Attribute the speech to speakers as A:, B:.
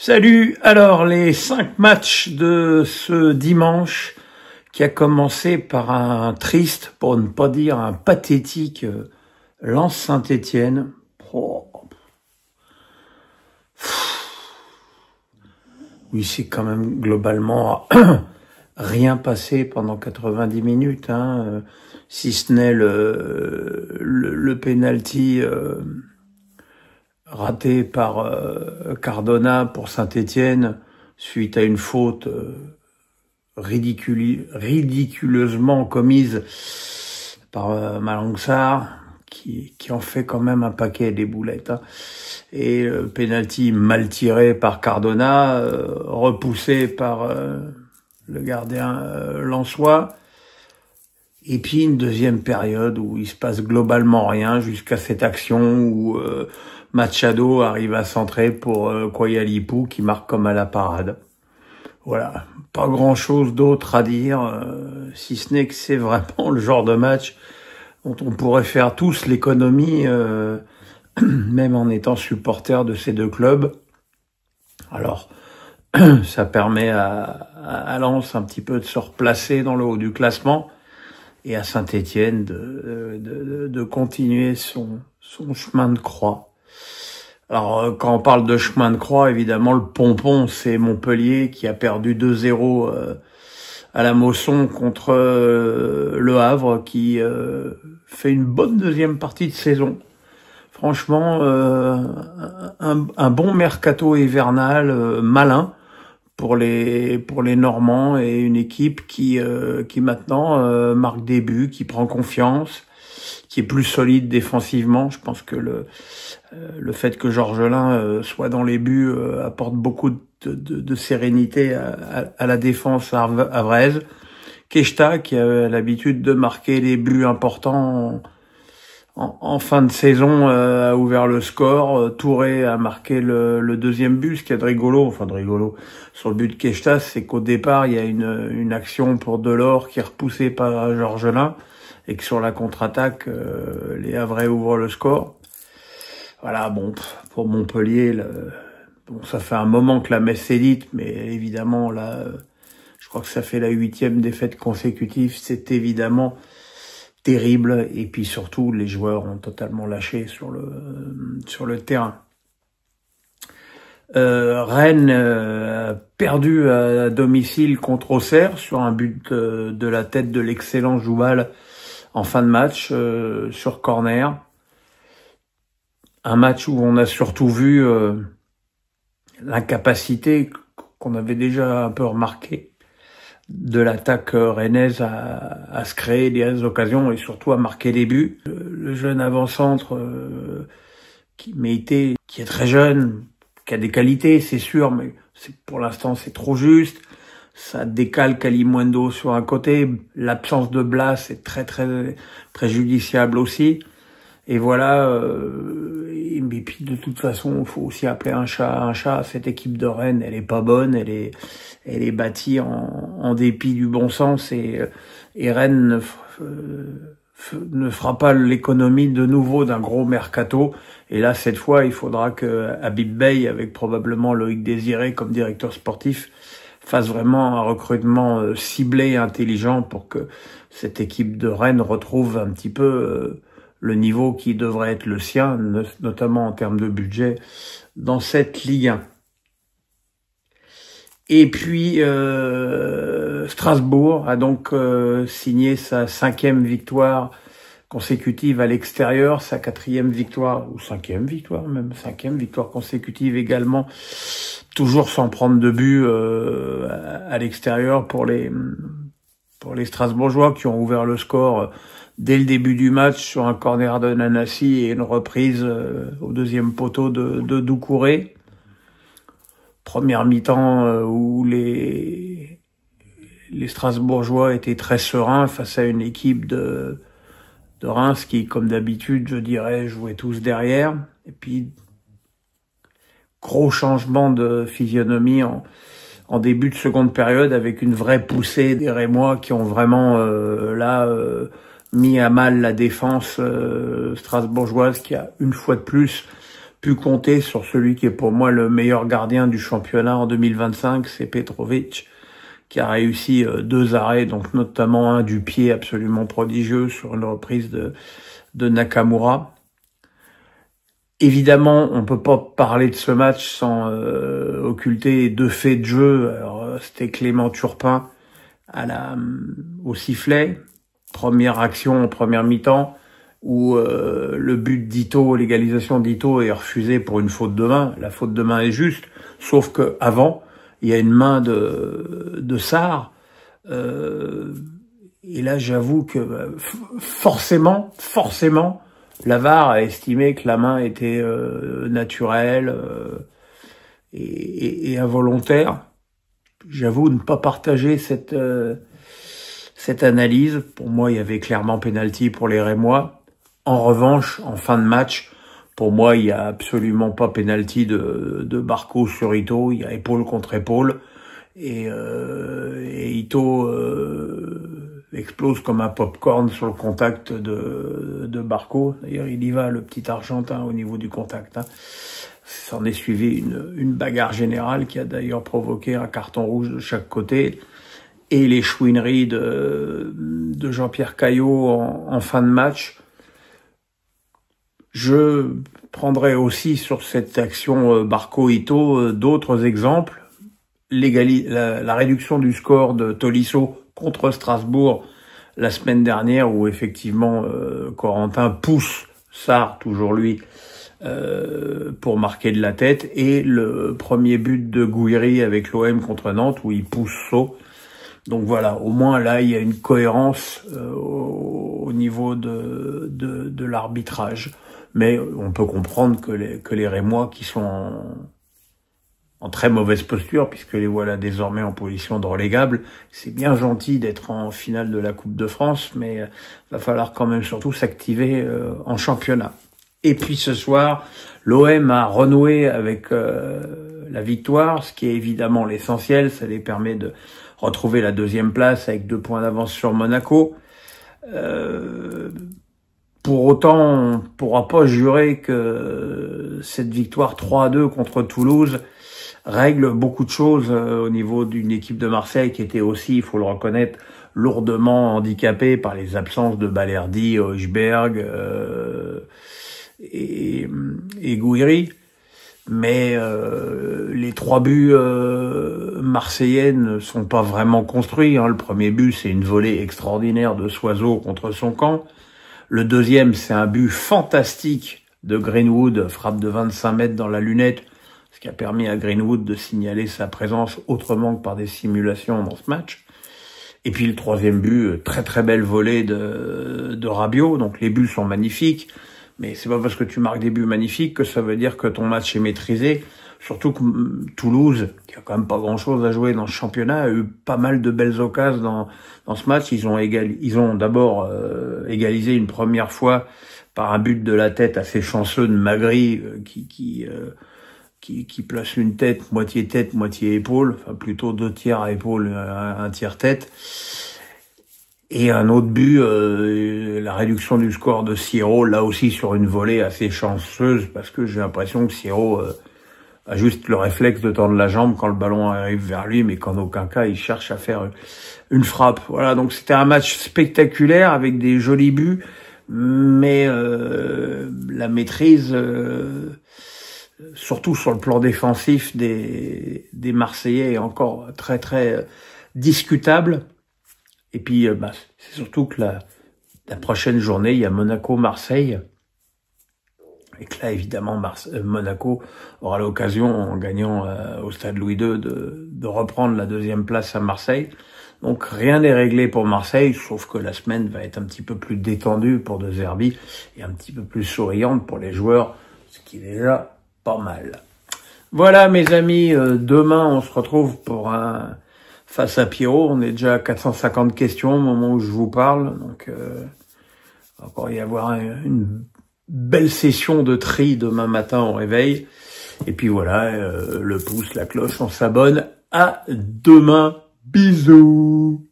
A: Salut, alors les 5 matchs de ce dimanche qui a commencé par un triste, pour ne pas dire un pathétique Lens Saint-Étienne. Oui, c'est quand même globalement rien passé pendant 90 minutes, si ce n'est le penalty raté par Cardona pour Saint-Étienne suite à une faute ridiculeusement commise par Malang Sarr, qui en fait quand même un paquet des boulettes. Et le penalty mal tiré par Cardona, repoussé par le gardien lensois. Et puis une deuxième période où il se passe globalement rien jusqu'à cette action où Machado arrive à centrer pour Koyalipou qui marque comme à la parade. Voilà, pas grand-chose d'autre à dire, si ce n'est que c'est vraiment le genre de match dont on pourrait faire tous l'économie, même en étant supporter de ces deux clubs. Alors, ça permet à Lens un petit peu de se replacer dans le haut du classement et à Saint-Étienne de continuer son chemin de croix. Alors, quand on parle de chemin de croix, évidemment, le pompon, c'est Montpellier qui a perdu 2-0 à la Mosson contre Le Havre, qui fait une bonne deuxième partie de saison. Franchement, un bon mercato hivernal malin pour les Normands et une équipe qui maintenant marque des buts, qui prend confiance, qui est plus solide défensivement. Je pense que le fait que Georgelin soit dans les buts apporte beaucoup de sérénité à la défense havraise. Keshta, qui a l'habitude de marquer les buts importants en fin de saison, a ouvert le score. Touré a marqué le deuxième but. Ce qu'il y a de rigolo, sur le but de Keshta, c'est qu'au départ, il y a une action pour Delors qui est repoussée par Georgelin et que sur la contre-attaque, les Havrais ouvrent le score. Voilà, bon, pour Montpellier, ça fait un moment que la messe est dite, mais évidemment, là, je crois que ça fait la 8e défaite consécutive. C'est évidemment terrible. Et puis surtout, les joueurs ont totalement lâché sur le terrain. Rennes a perdu à domicile contre Auxerre sur un but de la tête de l'excellent Joubal en fin de match, sur corner. Un match où on a surtout vu l'incapacité qu'on avait déjà un peu remarqué de l'attaque rennaise à se créer des occasions et surtout à marquer des buts. Le jeune avant-centre qui est très jeune, qui a des qualités, c'est sûr, mais pour l'instant c'est trop juste. Ça décale Kalimundo sur un côté. L'absence de Blas est très très préjudiciable aussi. Et voilà. Et puis de toute façon, il faut aussi appeler un chat un chat. Cette équipe de Rennes, elle est pas bonne. Elle est bâtie en dépit du bon sens. Et Rennes ne fera pas l'économie de nouveau d'un gros mercato. Et là, cette fois, il faudra que Habib Beye, avec probablement Loïc Désiré comme directeur sportif, fasse vraiment un recrutement ciblé et intelligent pour que cette équipe de Rennes retrouve un petit peu le niveau qui devrait être le sien, notamment en termes de budget, dans cette Ligue 1. Et puis, Strasbourg a donc signé sa 5e victoire consécutive à l'extérieur, sa 4e victoire, ou 5e victoire même, 5e victoire consécutive également, toujours sans prendre de but à l'extérieur pour les Strasbourgeois qui ont ouvert le score dès le début du match sur un corner de Nanassi et une reprise au deuxième poteau de Doucouré. Première mi-temps où les Strasbourgeois étaient très sereins face à une équipe de Reims qui, comme d'habitude, je dirais, jouait tous derrière. Et puis, gros changement de physionomie en début de seconde période avec une vraie poussée des Rémois qui ont vraiment mis à mal la défense strasbourgeoise qui a une fois de plus pu compter sur celui qui est pour moi le meilleur gardien du championnat en 2025, c'est Petrovic, qui a réussi 2 arrêts, donc notamment un du pied absolument prodigieux sur une reprise de Nakamura. Évidemment, on peut pas parler de ce match sans occulter 2 faits de jeu. Alors, c'était Clément Turpin au sifflet, première action en première mi-temps, où le but d'Ito, l'égalisation d'Ito est refusée pour une faute de main. La faute de main est juste, sauf que avant, il y a une main de Sarr. Et là, j'avoue que forcément, la VAR a estimé que la main était naturelle et involontaire. J'avoue ne pas partager cette analyse. Pour moi, il y avait clairement pénalty pour les Rémois. En revanche, en fin de match, pour moi, il y a absolument pas pénalty de Barco sur Ito. Il y a épaule contre épaule. Et Ito explose comme un popcorn sur le contact de Barco. D'ailleurs, il y va, le petit Argentin, au niveau du contact. S'en est suivi une bagarre générale qui a d'ailleurs provoqué un carton rouge de chaque côté. Et les chouineries de Jean-Pierre Caillot en fin de match. Je prendrai aussi sur cette action Barco-Ito d'autres exemples. La réduction du score de Tolisso contre Strasbourg la semaine dernière, où effectivement Corentin pousse Sarr, toujours lui, pour marquer de la tête, et le premier but de Gouiri avec l'OM contre Nantes, où il pousse Sceaux. Donc voilà, au moins là, il y a une cohérence au niveau de l'arbitrage. Mais on peut comprendre que les Rémois, qui sont en très mauvaise posture, puisque les voilà désormais en position de relégable. C'est bien gentil d'être en finale de la Coupe de France, mais va falloir quand même surtout s'activer en championnat. Et puis ce soir, l'OM a renoué avec la victoire, ce qui est évidemment l'essentiel. Ça les permet de retrouver la 2e place avec 2 points d'avance sur Monaco. Pour autant, on ne pourra pas jurer que cette victoire 3-2 contre Toulouse règle beaucoup de choses au niveau d'une équipe de Marseille qui était aussi, il faut le reconnaître, lourdement handicapée par les absences de Balerdi, Hojberg et Gouiri. Mais les 3 buts marseillais ne sont pas vraiment construits. Le premier but, c'est une volée extraordinaire de Soiseau contre son camp. Le deuxième, c'est un but fantastique de Greenwood, frappe de 25 mètres dans la lunette, ce qui a permis à Greenwood de signaler sa présence autrement que par des simulations dans ce match. Et puis le 3e but, très très belle volée de Rabiot. Donc les buts sont magnifiques, mais c'est pas parce que tu marques des buts magnifiques que ça veut dire que ton match est maîtrisé. Surtout que Toulouse, qui a quand même pas grand-chose à jouer dans ce championnat, a eu pas mal de belles occasions dans ce match. Ils ont d'abord égalisé une première fois par un but de la tête assez chanceux de Magri, qui place une tête, moitié épaule, enfin plutôt 2 tiers à épaule, un tiers tête. Et un autre but, la réduction du score de Siro, là aussi sur une volée assez chanceuse, parce que j'ai l'impression que Siro a juste le réflexe de tendre la jambe quand le ballon arrive vers lui, mais qu'en aucun cas il cherche à faire une frappe. Voilà, donc c'était un match spectaculaire avec des jolis buts, mais la maîtrise, surtout sur le plan défensif des Marseillais, est encore très très discutable. Et puis c'est surtout que la prochaine journée, il y a Monaco-Marseille. Et que là, évidemment, Monaco aura l'occasion, en gagnant au stade Louis II, de reprendre la 2e place à Marseille. Donc rien n'est réglé pour Marseille, sauf que la semaine va être un petit peu plus détendue pour De Zerbi et un petit peu plus souriante pour les joueurs, ce qui est déjà pas mal. Voilà mes amis, demain on se retrouve pour un Face à Pierrot. On est déjà à 450 questions au moment où je vous parle, donc il va encore y avoir une belle session de tri demain matin au réveil. Et puis voilà, le pouce, la cloche, on s'abonne. À demain. Bisous.